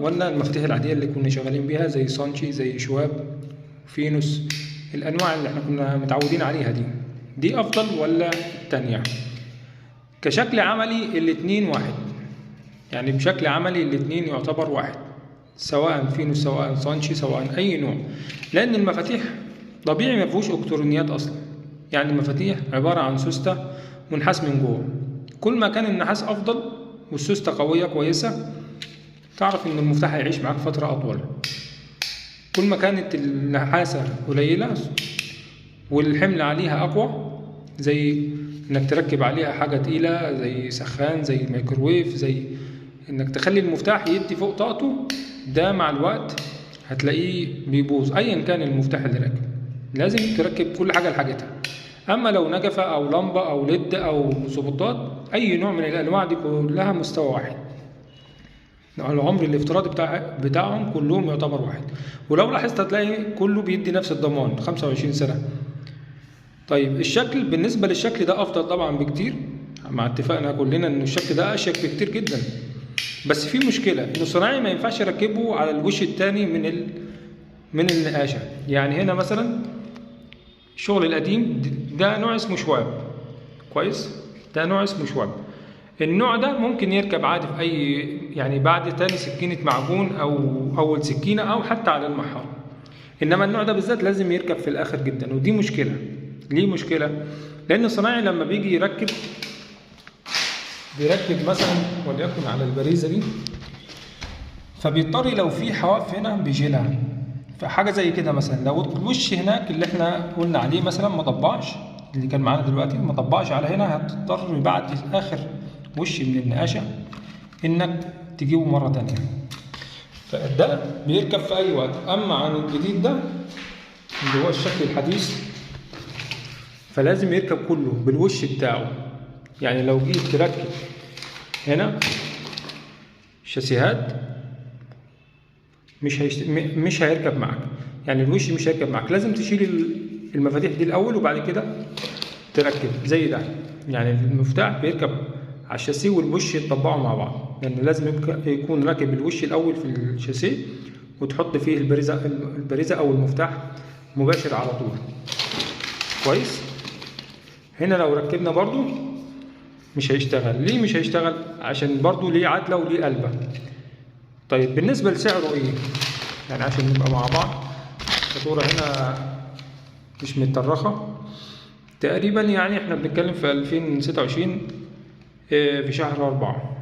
ولا المفاتيح العادية اللي كنا شغالين بيها زي سانشي زي شواب فينوس، الأنواع اللي احنا كنا متعودين عليها دي أفضل ولا التانية؟ كشكل عملي الاتنين واحد، يعني بشكل عملي الاتنين يعتبر واحد، سواء فينوس سواء سانشي سواء أي نوع، لأن المفاتيح طبيعي ما فيهوش إلكترونيات أصلا. يعني المفاتيح عبارة عن سوستة ونحاس من جوه، كل ما كان النحاس أفضل والسوستة قوية كويسة تعرف إن المفتاح هيعيش معاك فترة أطول. كل ما كانت النحاسة قليلة والحمل عليها أقوى، زي إنك تركب عليها حاجة تقيلة زي سخان زي ميكروويف، زي إنك تخلي المفتاح يدي فوق طاقته، ده مع الوقت هتلاقيه بيبوظ. أيا كان المفتاح اللي راكب لازم تركب كل حاجة لحاجتها. أما لو نجفة أو لمبة أو ليد أو سبوتات، أي نوع من الأنواع دي كلها مستوى واحد، العمر الافتراضي بتاعهم كلهم يعتبر واحد. ولو لاحظت هتلاقي كله بيدي نفس الضمان 25 سنة. طيب الشكل، بالنسبة للشكل ده أفضل طبعا بكتير، مع اتفاقنا كلنا إن الشكل ده أشيك بكتير جدا. بس في مشكلة إنه الصناعي ما ينفعش يركبه على الوش التاني من النقاشة. يعني هنا مثلا الشغل القديم ده نوع اسمه شواب، كويس، ده نوع اسمه شواب. النوع ده ممكن يركب عادي في أي، يعني بعد تاني سكينة معجون أو أول سكينة أو حتى على المحار. إنما النوع ده بالذات لازم يركب في الآخر جدا، ودي مشكلة. ليه مشكلة؟ لأن الصناعي لما بيجي بيركب مثلا وليكن على البريزة دي، فبيضطر لو في حواف هنا بيشيلها، فحاجة زي كده مثلا لو الوش هناك اللي احنا قلنا عليه مثلا ما طبعش، اللي كان معانا دلوقتي ما طبعش على هنا، هتضطر بعد آخر وش من النقاشة إنك تجيبه مرة تانية. فده بيركب في أي وقت. أما عن الجديد ده اللي هو الشكل الحديث فلازم يركب كله بالوش بتاعه. يعني لو جيت تركب هنا شاسيهات مش هيركب معك، يعني الوش مش هيركب معك، لازم تشيل المفاتيح دي الأول وبعد كده تركب زي ده. يعني المفتاح بيركب على الشاسيه والوش يتطبقوا مع بعض، لأنه يعني لازم يكون راكب الوش الأول في الشاسيه وتحط فيه البريزة أو المفتاح مباشر على طول. كويس. هنا لو ركبنا برضو مش هيشتغل. ليه مش هيشتغل؟ عشان برضو ليه عدلة وليه قلبة. طيب بالنسبة لسعره ايه؟ يعني عشان نبقى مع بعض، الفاتورة هنا مش متطرخة تقريبا، يعني احنا بنتكلم في 2026 في شهر 4.